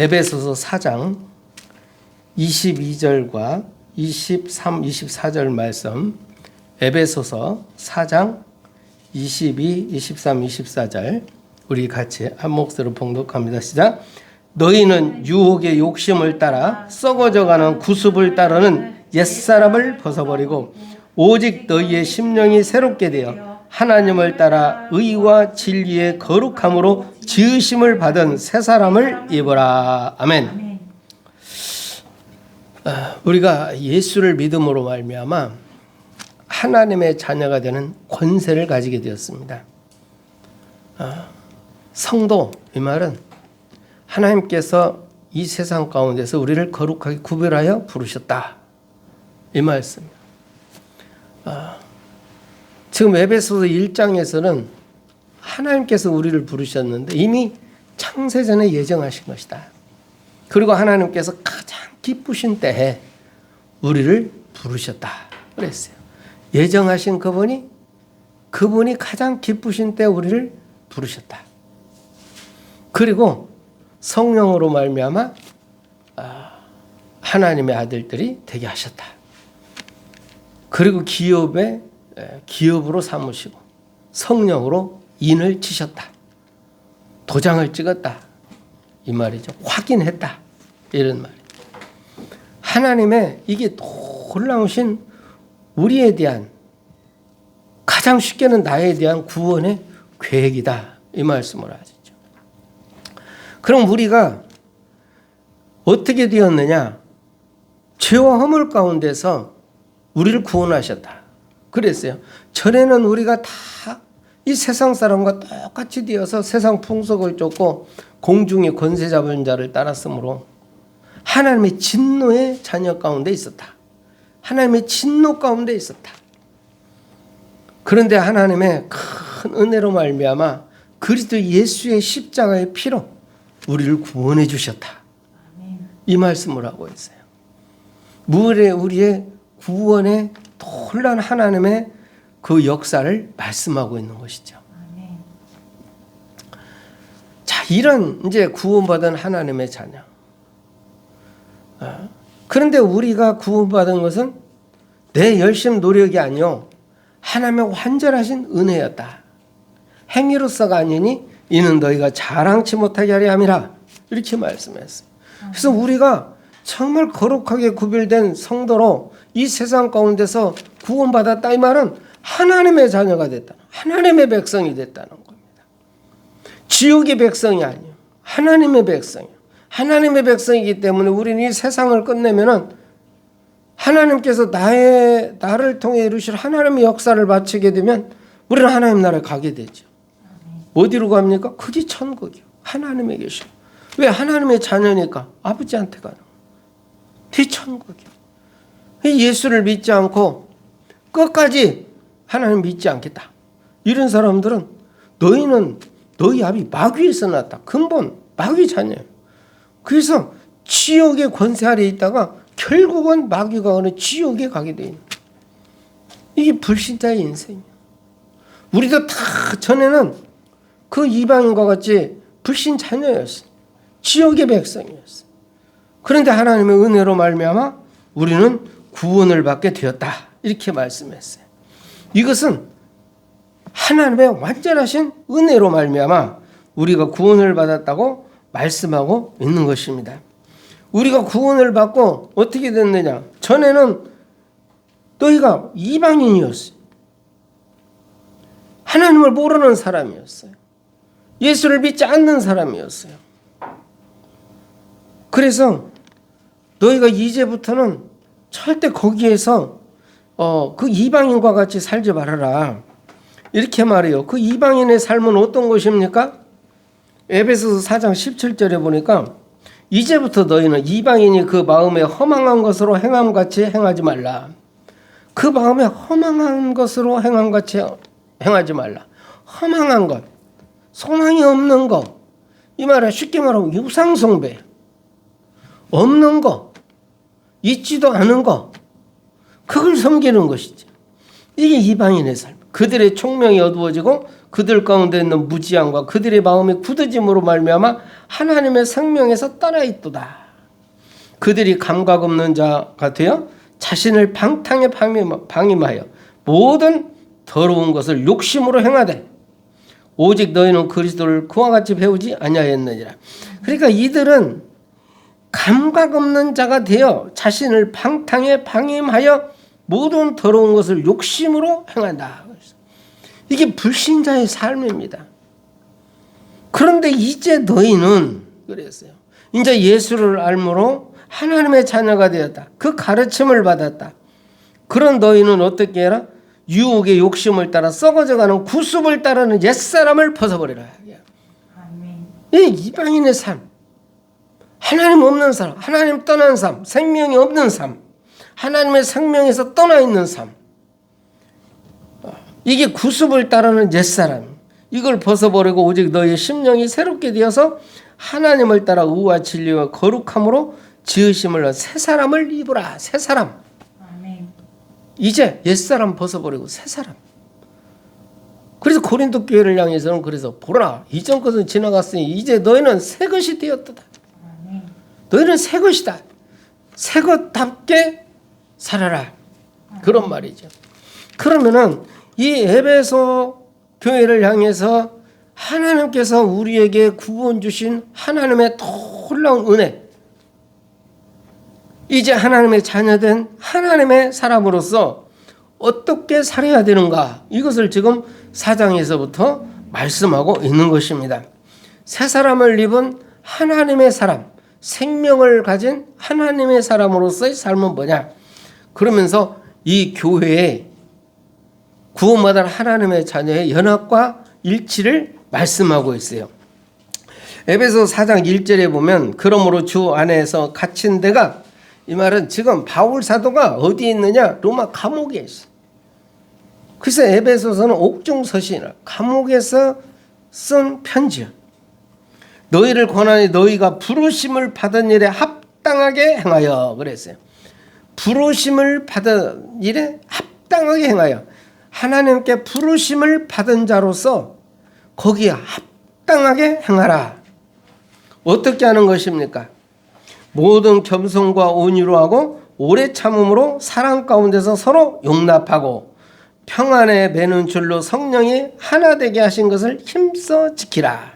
에베소서 4장 22절과 23, 24절 말씀, 에베소서 4장 22, 23, 24절 우리 같이 한 목소리로 봉독합니다. 시작. 너희는 유혹의 욕심을 따라 썩어져가는 구습을 따르는 옛사람을 벗어버리고 오직 너희의 심령이 새롭게 되어 하나님을 따라 의와 진리의 거룩함으로 지으심을 받은 새 사람을 입어라. 아멘. 우리가 예수를 믿음으로 말미암아 하나님의 자녀가 되는 권세를 가지게 되었습니다. 성도, 이 말은 하나님께서 이 세상 가운데서 우리를 거룩하게 구별하여 부르셨다, 이 말씀입니다. 지금 에베소서 1장에서는 하나님께서 우리를 부르셨는데 이미 창세전에 예정하신 것이다. 그리고 하나님께서 가장 기쁘신 때에 우리를 부르셨다 그랬어요. 예정하신 그분이 가장 기쁘신 때 우리를 부르셨다. 그리고 성령으로 말미암아 하나님의 아들들이 되게 하셨다. 그리고 기업으로 삼으시고 성령으로 인을 치셨다. 도장을 찍었다, 이 말이죠. 확인했다, 이런 말이죠. 하나님의 이게 놀라우신 우리에 대한, 가장 쉽게는 나에 대한 구원의 계획이다, 이 말씀을 하시죠. 그럼 우리가 어떻게 되었느냐? 죄와 허물 가운데서 우리를 구원하셨다 그랬어요. 전에는 우리가 다 이 세상 사람과 똑같이 되어서 세상 풍속을 쫓고 공중의 권세 잡은 자를 따랐으므로 하나님의 진노의 자녀 가운데 있었다. 하나님의 진노 가운데 있었다. 그런데 하나님의 큰 은혜로 말미암아 그리스도 예수의 십자가의 피로 우리를 구원해 주셨다, 이 말씀을 하고 있어요. 우리의 구원의 놀라운 하나님의 그 역사를 말씀하고 있는 것이죠. 자, 이런 이제 구원받은 하나님의 자녀. 그런데 우리가 구원받은 것은 내 열심 노력이 아니요 하나님의 완전하신 은혜였다. 행위로서가 아니니 이는 너희가 자랑치 못하게 하려 함이라, 이렇게 말씀했어요. 그래서 우리가 정말 거룩하게 구별된 성도로 이 세상 가운데서 구원받았다, 이 말은 하나님의 자녀가 됐다, 하나님의 백성이 됐다는 겁니다. 지옥의 백성이 아니에요. 하나님의 백성이에요. 하나님의 백성이기 때문에 우리는 이 세상을 끝내면은 하나님께서 나를 통해 이루실 하나님의 역사를 마치게 되면 우리는 하나님 나라에 가게 되죠. 어디로 갑니까? 그게 천국이요. 하나님에 계시고. 왜? 하나님의 자녀니까 아버지한테 가는 거예요. 그게 천국이요. 예수를 믿지 않고 끝까지 하나님 믿지 않겠다, 이런 사람들은 너희 아비 마귀에서 났다. 근본 마귀 자녀예요. 그래서 지옥의 권세 아래에 있다가 결국은 마귀가 어느 지옥에 가게 돼 있는, 이게 불신자의 인생이에요. 우리도 다 전에는 그 이방인과 같이 불신 자녀였어요. 지옥의 백성이었어요. 그런데 하나님의 은혜로 말미암아 우리는 구원을 받게 되었다, 이렇게 말씀했어요. 이것은 하나님의 완전하신 은혜로 말미암아 우리가 구원을 받았다고 말씀하고 있는 것입니다. 우리가 구원을 받고 어떻게 됐느냐? 전에는 너희가 이방인이었어요. 하나님을 모르는 사람이었어요. 예수를 믿지 않는 사람이었어요. 그래서 너희가 이제부터는 절대 거기에서 그 이방인과 같이 살지 말아라, 이렇게 말해요. 그 이방인의 삶은 어떤 것입니까? 에베소서 4장 17절에 보니까 이제부터 너희는 이방인이 그 마음에 허망한 것으로 행함같이 행하지 말라. 그 마음에 허망한 것으로 행함같이 행하지 말라. 허망한 것, 소망이 없는 것, 이 말은 쉽게 말하면 유상숭배, 없는 것, 있지도 않은 것, 그걸 섬기는 것이죠. 이게 이방인의 삶. 그들의 총명이 어두워지고 그들 가운데 있는 무지함과 그들의 마음의 굳어짐으로 말미암아 하나님의 생명에서 떠나 있도다. 그들이 감각 없는 자 같아요. 자신을 방탕에 방임하여 모든 더러운 것을 욕심으로 행하되 오직 너희는 그리스도를 그와 같이 배우지 아니하였느니라. 그러니까 이들은 감각 없는 자가 되어 자신을 방탕에 방임하여 모든 더러운 것을 욕심으로 행한다. 이게 불신자의 삶입니다. 그런데 이제 너희는 그랬어요. 이제 예수를 알므로 하나님의 자녀가 되었다. 그 가르침을 받았다. 그런 너희는 어떻게 해라? 유혹의 욕심을 따라 썩어져가는 구습을 따르는 옛사람을 벗어버리라. 이 이방인의 삶, 하나님 없는 삶, 하나님 떠난 삶, 생명이 없는 삶, 하나님의 생명에서 떠나 있는 삶, 이게 구습을 따르는 옛사람, 이걸 벗어버리고 오직 너희의 심령이 새롭게 되어서 하나님을 따라 의와 진리와 거룩함으로 지으심을 얻은 새 사람을 입으라. 새 사람. 이제 옛사람 벗어버리고 새 사람. 그래서 고린도 교회를 향해서는 그래서 보라, 이전 것은 지나갔으니 이제 너희는 새 것이 되었도다. 너희는 새 것이다. 새 것답게 살아라. 그런 말이죠. 그러면은 이 에베소 교회를 향해서 하나님께서 우리에게 구원 주신 하나님의 놀라운 은혜, 이제 하나님의 자녀된 하나님의 사람으로서 어떻게 살아야 되는가, 이것을 지금 4장에서부터 말씀하고 있는 것입니다. 새 사람을 입은 하나님의 사람, 생명을 가진 하나님의 사람으로서의 삶은 뭐냐, 그러면서 이 교회에 구원받은 하나님의 자녀의 연합과 일치를 말씀하고 있어요. 에베소 4장 1절에 보면 그러므로 주 안에서 갇힌 데가, 이 말은 지금 바울 사도가 어디에 있느냐? 로마 감옥에 있어. 그래서 에베소서는 옥중서신이라 감옥에서 쓴 편지야. 너희를 권하니 너희가 부르심을 받은 일에 합당하게 행하여, 그랬어요. 부르심을 받은 일에 합당하게 행하여, 하나님께 부르심을 받은 자로서 거기에 합당하게 행하라. 어떻게 하는 것입니까? 모든 겸손과 온유로 하고 오래 참음으로 사랑 가운데서 서로 용납하고 평안에 매는 줄로 성령이 하나 되게 하신 것을 힘써 지키라.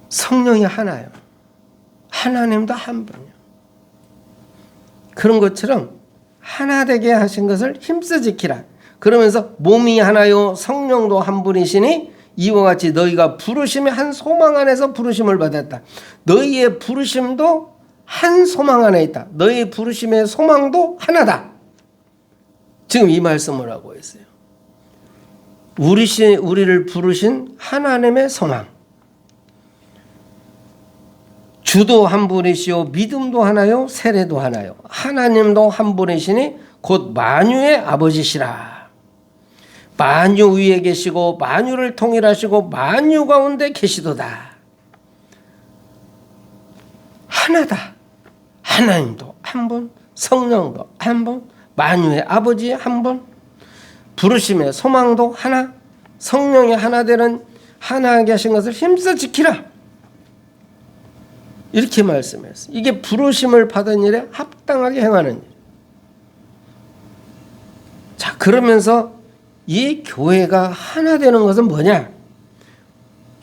성령이 하나요. 하나님도 한 분이요. 그런 것처럼 하나 되게 하신 것을 힘써 지키라. 그러면서 몸이 하나요 성령도 한 분이시니 이와 같이 너희가 부르심의 한 소망 안에서 부르심을 받았다. 너희의 부르심도 한 소망 안에 있다. 너희의 부르심의 소망도 하나다. 지금 이 말씀을 하고 있어요. 우리를 부르신 하나님의 소망. 주도 한 분이시요 믿음도 하나요 세례도 하나요. 하나님도 한 분이시니 곧 만유의 아버지시라. 만유 위에 계시고 만유를 통일하시고 만유 가운데 계시도다. 하나다. 하나님도 한 분, 성령도 한 분, 만유의 아버지 한 분, 부르심의 소망도 하나, 성령이 하나 되는 하나하게 하신 것을 힘써 지키라. 이렇게 말씀했어요. 이게 부르심을 받은 일에 합당하게 행하는 일. 자, 그러면서 이 교회가 하나 되는 것은 뭐냐?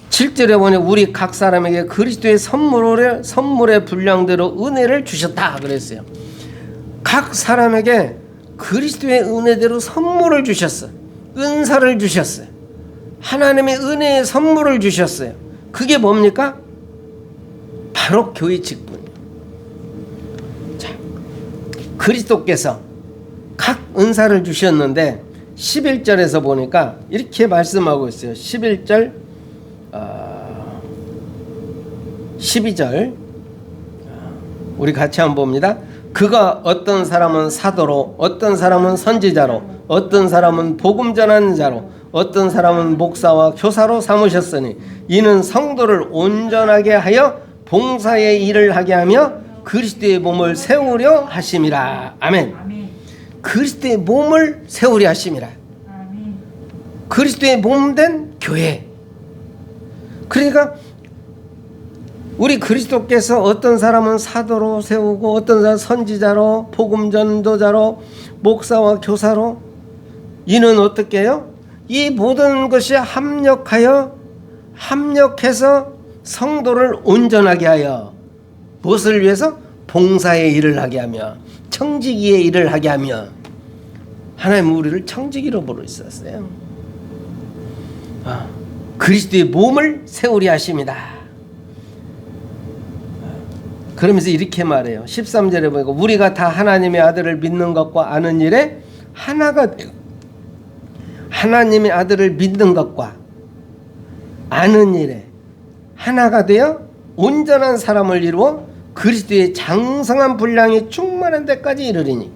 7절에 보니 우리 각 사람에게 그리스도의 선물의 분량대로 은혜를 주셨다 그랬어요. 각 사람에게 그리스도의 은혜대로 선물을 주셨어요. 은사를 주셨어요. 하나님의 은혜의 선물을 주셨어요. 그게 뭡니까? 바로 교회 직분이에요. 자, 그리스도께서 각 은사를 주셨는데 11절에서 보니까 이렇게 말씀하고 있어요. 11절, 12절 우리 같이 한번 봅니다. 그가 어떤 사람은 사도로, 어떤 사람은 선지자로, 어떤 사람은 복음 전하는 자로, 어떤 사람은 목사와 교사로 삼으셨으니 이는 성도를 온전하게 하여 봉사의 일을 하게 하며 그리스도의 몸을 세우려 하심이라. 아멘. 그리스도의 몸을 세우려 하심이라. 그리스도의 몸 된 교회. 그러니까 우리 그리스도께서 어떤 사람은 사도로 세우고 어떤 사람은 선지자로 복음 전도자로 목사와 교사로 이는 어떻게 해요? 이 모든 것이 합력해서 성도를 온전하게 하여 무엇을 위해서? 봉사의 일을 하게 하며 청지기의 일을 하게 하며 하나님은 우리를 청지기로 부르셨어요. 그리스도의 몸을 세우리 하십니다. 그러면서 이렇게 말해요. 13절에 보니까 우리가 다 하나님의 아들을 믿는 것과 아는 일에 하나가 되고 하나님의 아들을 믿는 것과 아는 일에 하나가 되어 온전한 사람을 이루어 그리스도의 장성한 분량이 충만한 데까지 이르리니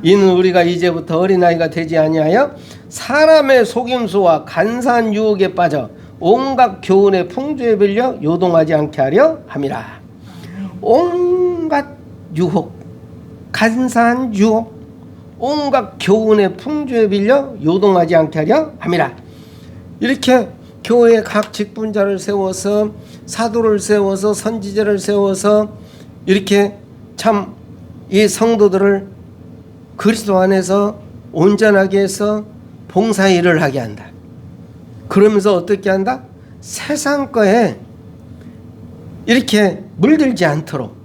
이는 우리가 이제부터 어린아이가 되지 아니하여 사람의 속임수와 간사한 유혹에 빠져 온갖 교훈의 풍조에 빌려 요동하지 않게 하려 함이라. 온갖 유혹, 간사한 유혹, 온갖 교훈의 풍조에 빌려 요동하지 않게 하려 함이라. 이렇게 교회의 각 직분자를 세워서 사도를 세워서 선지자를 세워서 이렇게 참 이 성도들을 그리스도 안에서 온전하게 해서 봉사 일을 하게 한다. 그러면서 어떻게 한다? 세상 거에 이렇게 물들지 않도록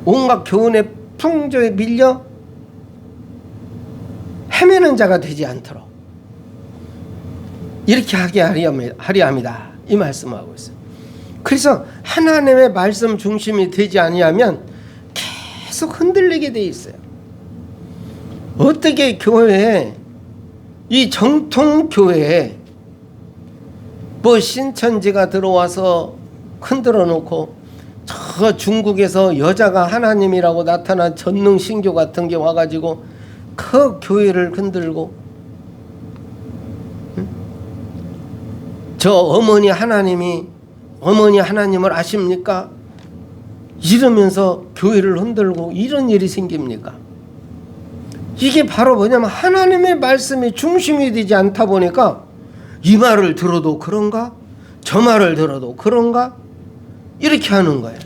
온갖 교훈의 풍조에 밀려 헤매는 자가 되지 않도록 이렇게 하게 하려 합니다. 이 말씀하고 있어요. 그래서 하나님의 말씀 중심이 되지 아니하면 계속 흔들리게 돼 있어요. 어떻게 교회에 이 정통 교회에 뭐 신천지가 들어와서 흔들어 놓고 저 중국에서 여자가 하나님이라고 나타난 전능 신교 같은 게 와가지고 그 교회를 흔들고 저 어머니 하나님을 아십니까? 이러면서 교회를 흔들고 이런 일이 생깁니까? 이게 바로 뭐냐면 하나님의 말씀이 중심이 되지 않다 보니까 이 말을 들어도 그런가? 저 말을 들어도 그런가? 이렇게 하는 거예요.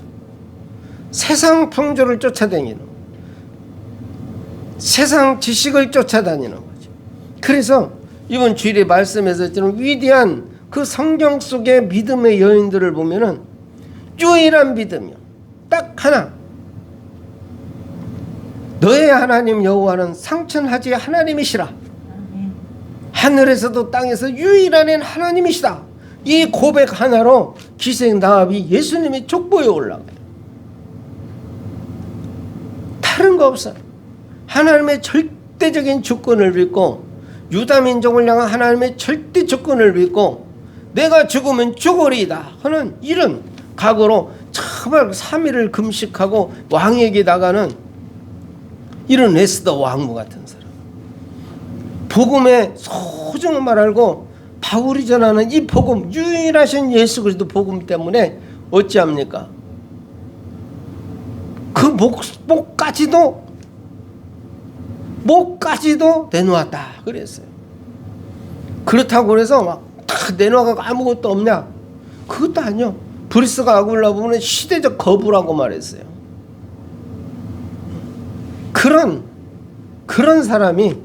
세상 풍조를 쫓아다니는 거예요. 세상 지식을 쫓아다니는 거죠. 그래서 이번 주일의 말씀에서 저는 위대한 그 성경 속의 믿음의 여인들을 보면은 유일한 믿음이요. 딱 하나. 너의 하나님 여호와는 상천하지 하나님이시라. 하늘에서도 땅에서 유일한 하나님이시다. 이 고백 하나로 기생 나합이 예수님의 족보에 올라가요. 다른 거 없어요. 하나님의 절대적인 주권을 믿고 유다 민족을 향한 하나님의 절대 주권을 믿고 내가 죽으면 죽으리이다 하는 이런 각오로 정말 3일을 금식하고 왕에게 나가는 이런 에스더 왕후 같은 사람. 복음의 소중함을 알고 바울이 전하는 이 복음, 유일하신 예수 그리스도 복음 때문에 어찌합니까? 그 목까지도 내놓았다 그랬어요. 그렇다고 그래서 막 다 내놓아가고 아무것도 없냐? 그것도 아니요. 브리스가 아굴라 보면 시대적 거부라고 말했어요. 그런 사람이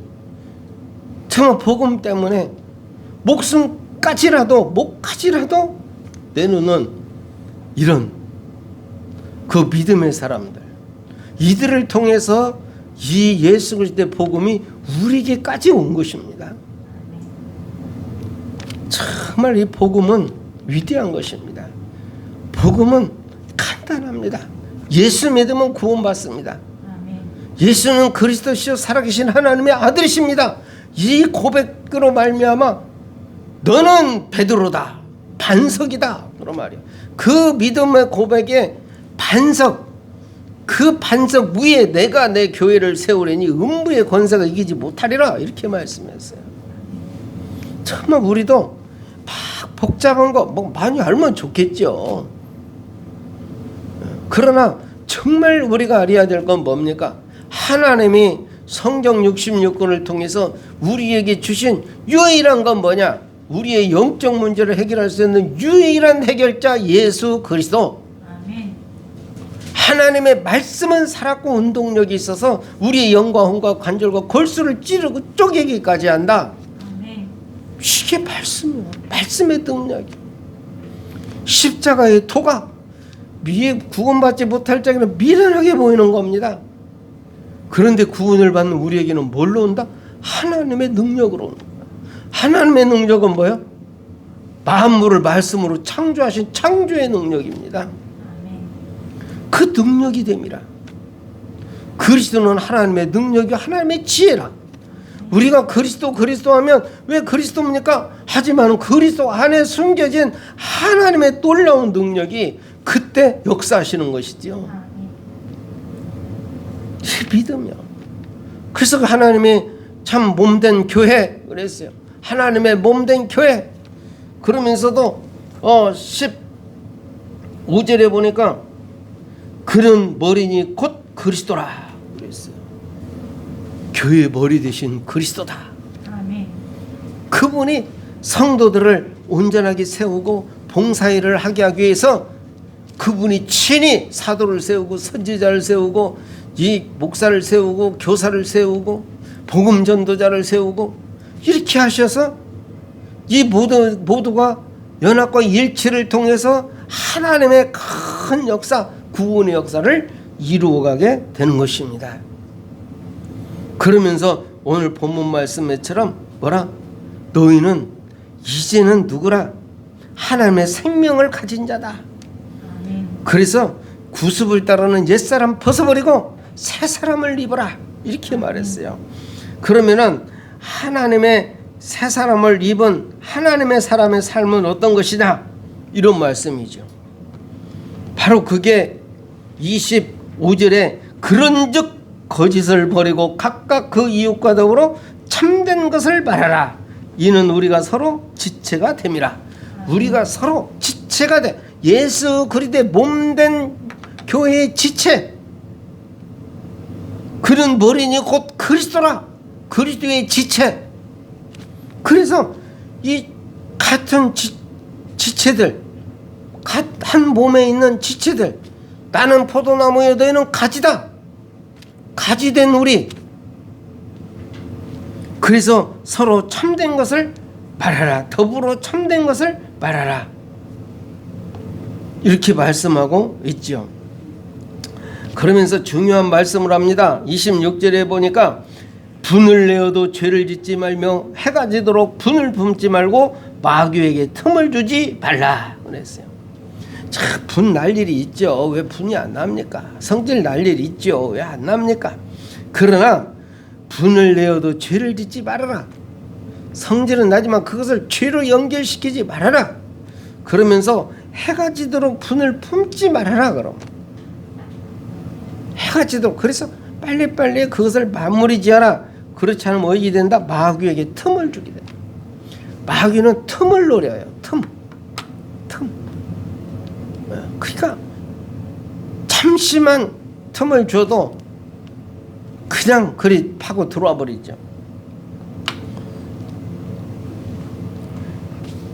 정말 복음 때문에 목까지라도 내놓는 이런 그 믿음의 사람들, 이들을 통해서 이 예수 그리스도의 복음이 우리에게까지 온 것입니다. 정말 이 복음은 위대한 것입니다. 복음은 간단합니다. 예수 믿으면 구원받습니다. 예수는 그리스도시요 살아계신 하나님의 아들이십니다. 이 고백으로 말미암아 너는 베드로다, 반석이다 그런 말이에요. 그 믿음의 고백에 반석, 그 반석 위에 내가 내 교회를 세우려니 음부의 권세가 이기지 못하리라 이렇게 말씀했어요. 정말 우리도 막 복잡한 거 뭐 많이 알면 좋겠죠. 그러나 정말 우리가 알아야 될 건 뭡니까? 하나님이 성경 66권을 통해서 우리에게 주신 유일한 건 뭐냐? 우리의 영적 문제를 해결할 수 있는 유일한 해결자 예수 그리스도. 아멘. 하나님의 말씀은 살았고 운동력이 있어서 우리의 영과 혼과 관절과 골수를 찌르고 쪼개기까지 한다. 아멘. 이게 말씀이요. 말씀의 능력이. 십자가의 도가 구원받지 못할 자에게는 미련하게 보이는 겁니다. 그런데 구원을 받는 우리에게는 뭘로 온다? 하나님의 능력으로 온다. 하나님의 능력은 뭐예요? 만물을 말씀으로 창조하신 창조의 능력입니다. 아멘. 그 능력이 됩니다. 그리스도는 하나님의 능력이 하나님의 지혜라. 우리가 그리스도 하면 왜 그리스도입니까? 하지만 그리스도 안에 숨겨진 하나님의 놀라운 능력이 그때 역사하시는 것이지요. 이 믿음이요. 그래서 하나님이 참 몸된 교회 그랬어요. 하나님의 몸된 교회. 그러면서도 15절에 보니까 그는 머리니 곧 그리스도라 그랬어요. 교회의 머리 되신 그리스도다. 아멘. 그분이 성도들을 온전하게 세우고 봉사일을 하게 하기 위해서 그분이 친히 사도를 세우고 선지자를 세우고 이 목사를 세우고 교사를 세우고 복음 전도자를 세우고 이렇게 하셔서 이 모두가 연합과 일치를 통해서 하나님의 큰 역사, 구원의 역사를 이루어가게 되는 것입니다. 그러면서 오늘 본문 말씀처럼 뭐라? 너희는 이제는 누구라? 하나님의 생명을 가진 자다. 아멘. 그래서 구습을 따르는 옛사람 벗어버리고 새 사람을 입어라 이렇게 말했어요. 그러면은 하나님의 새 사람을 입은 하나님의 사람의 삶은 어떤 것이냐 이런 말씀이죠. 바로 그게 25절에 그런즉 거짓을 버리고 각각 그 이웃과 더불어 참된 것을 말하라. 이는 우리가 서로 지체가 됨이라. 우리가 서로 지체가 돼. 예수 그리스도의 몸된 교회의 지체. 그는 머리니 곧 그리스도라. 그리스도의 지체. 그래서 이 같은 지체들, 한 몸에 있는 지체들, 나는 포도나무에 너희는 가지다. 가지된 우리. 그래서 서로 참된 것을 말하라. 더불어 참된 것을 말하라. 이렇게 말씀하고 있죠. 그러면서 중요한 말씀을 합니다. 26절에 보니까 분을 내어도 죄를 짓지 말며 해가 지도록 분을 품지 말고 마귀에게 틈을 주지 말라 그랬어요. 참 분 날 일이 있죠. 왜 분이 안 납니까? 성질 날 일이 있죠. 왜 안 납니까? 그러나 분을 내어도 죄를 짓지 말아라. 성질은 나지만 그것을 죄로 연결시키지 말아라. 그러면서 해가 지도록 분을 품지 말아라. 그럼 해가 지도록. 그래서 빨리빨리 그것을 마무리 지어라. 그렇지 않으면 어떻게 된다? 마귀에게 틈을 주게 된다. 마귀는 틈을 노려요. 틈. 그러니까 잠시만 틈을 줘도 그냥 그리 파고 들어와 버리죠.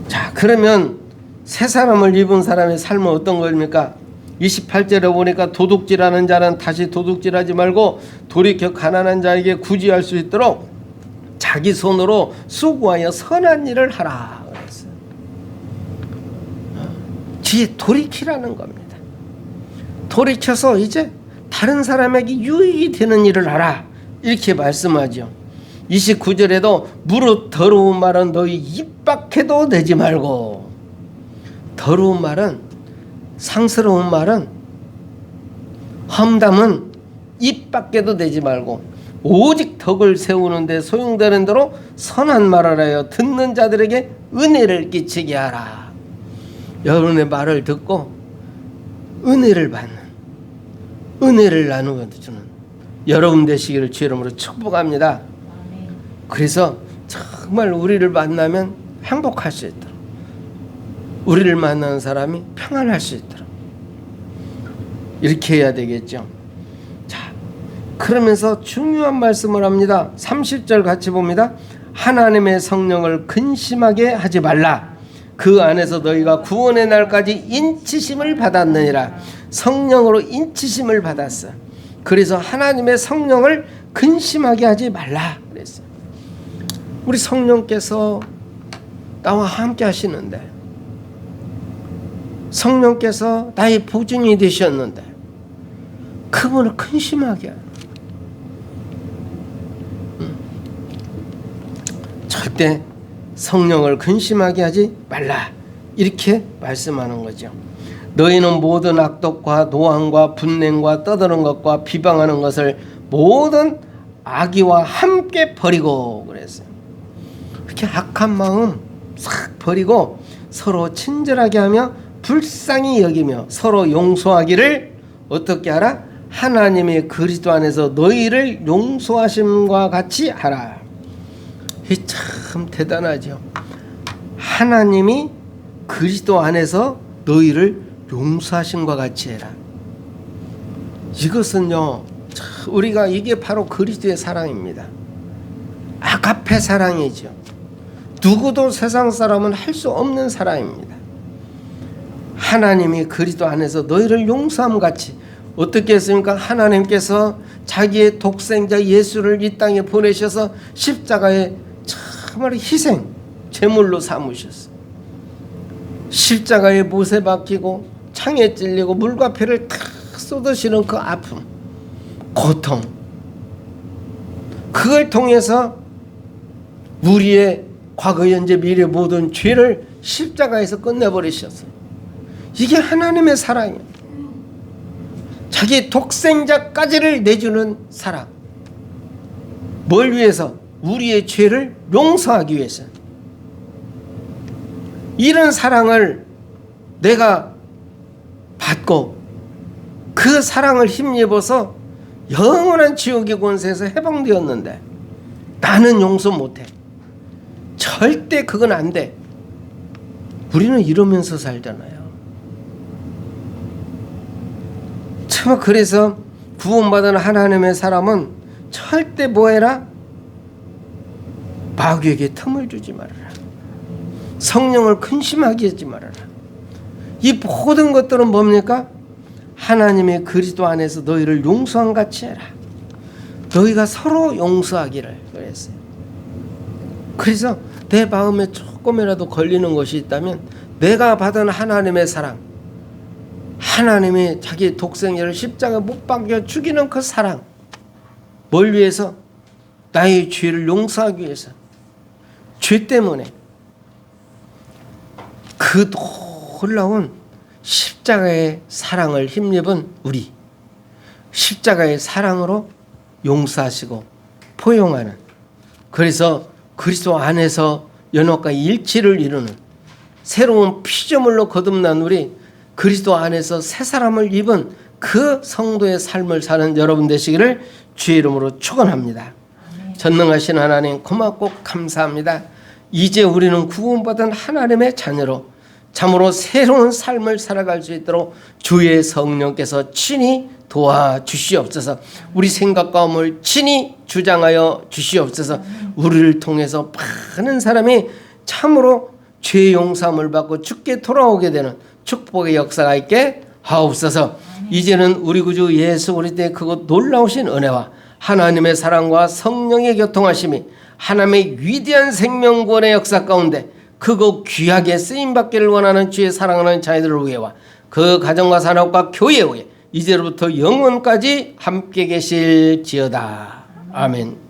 자, 그러면 새 사람을 입은 사람의 삶은 어떤 겁니까? 28절에 보니까 도둑질하는 자는 다시 도둑질하지 말고 돌이켜 가난한 자에게 구제할 수 있도록 자기 손으로 수고하여 선한 일을 하라. 그랬어요. 뒤에 돌이키라는 겁니다. 돌이켜서 이제 다른 사람에게 유익이 되는 일을 하라. 이렇게 말씀하죠. 29절에도 무릇 더러운 말은 너희 입 밖에도 내지 말고. 더러운 말은, 상스러운 말은, 험담은 입 밖에도 내지 말고 오직 덕을 세우는 데 소용되는 대로 선한 말을 하여 듣는 자들에게 은혜를 끼치게 하라. 여러분의 말을 듣고 은혜를 받는, 은혜를 나누어 주는 여러분 되시기를 주 이름으로 축복합니다. 그래서 정말 우리를 만나면 행복할 수 있도록, 우리를 만나는 사람이 평안할 수 있도록 이렇게 해야 되겠죠. 자, 그러면서 중요한 말씀을 합니다. 30절 같이 봅니다. 하나님의 성령을 근심하게 하지 말라. 그 안에서 너희가 구원의 날까지 인치심을 받았느니라. 성령으로 인치심을 받았어. 그래서 하나님의 성령을 근심하게 하지 말라 그랬어요. 우리 성령께서 나와 함께 하시는데, 성령께서 나의 보증이 되셨는데 그분을 근심하게 하는, 절대 성령을 근심하게 하지 말라 이렇게 말씀하는 거죠. 너희는 모든 악독과 노함과 분냉과 떠드는 것과 비방하는 것을 모든 악의와 함께 버리고 그랬어요. 이렇게 악한 마음 싹 버리고 서로 친절하게 하며 불쌍히 여기며 서로 용서하기를 어떻게 하라? 하나님의 그리스도 안에서 너희를 용서하심과 같이 하라. 이 참 대단하죠. 하나님이 그리스도 안에서 너희를 용서하심과 같이 해라. 이것은요, 우리가 이게 바로 그리스도의 사랑입니다. 아가페 사랑이죠. 누구도 세상 사람은 할 수 없는 사랑입니다. 하나님이 그리스도 안에서 너희를 용서함 같이 어떻게 했습니까? 하나님께서 자기의 독생자 예수를 이 땅에 보내셔서 십자가에 정말 희생 제물로 삼으셨어요. 십자가에 못에 박히고 창에 찔리고 물과 피를 탁 쏟으시는 그 아픔, 고통, 그걸 통해서 우리의 과거, 현재, 미래 모든 죄를 십자가에서 끝내버리셨어요. 이게 하나님의 사랑이에요. 자기 독생자까지를 내주는 사랑. 뭘 위해서? 우리의 죄를 용서하기 위해서. 이런 사랑을 내가 받고 그 사랑을 힘입어서 영원한 지옥의 권세에서 해방되었는데 나는 용서 못해. 절대 그건 안 돼. 우리는 이러면서 살잖아요. 참, 그래서 구원받은 하나님의 사람은 절대 뭐해라? 마귀에게 틈을 주지 말아라. 성령을 근심하게 하지 말아라. 이 모든 것들은 뭡니까? 하나님의 그리스도 안에서 너희를 용서한 같이 해라. 너희가 서로 용서하기를 그랬어요. 그래서 내 마음에 조금이라도 걸리는 것이 있다면 내가 받은 하나님의 사랑, 하나님이 자기 독생자를 십자가에 못 박혀 죽이는 그 사랑, 뭘 위해서? 나의 죄를 용서하기 위해서. 죄 때문에 그 놀라운 십자가의 사랑을 힘입은 우리, 십자가의 사랑으로 용서하시고 포용하는, 그래서 그리스도 안에서 연합과 일치를 이루는 새로운 피조물로 거듭난 우리, 그리스도 안에서 새 사람을 입은 그 성도의 삶을 사는 여러분 되시기를 주의 이름으로 축원합니다. 전능하신 하나님 고맙고 감사합니다. 이제 우리는 구원받은 하나님의 자녀로 참으로 새로운 삶을 살아갈 수 있도록 주의 성령께서 친히 도와주시옵소서. 우리 생각과 마음을 친히 주장하여 주시옵소서. 우리를 통해서 많은 사람이 참으로 죄 용서함을 받고 주께 돌아오게 되는 축복의 역사가 있게 하옵소서. 이제는 우리 구주 예수 그리스도의 그곳 놀라우신 은혜와 하나님의 사랑과 성령의 교통하심이 하나님의 위대한 생명구원의 역사 가운데 그곳 귀하게 쓰임받기를 원하는 주의 사랑하는 자녀들을 위해와 그 가정과 산업과 교회 위에 이제로부터 영원까지 함께 계실지어다. 아멘.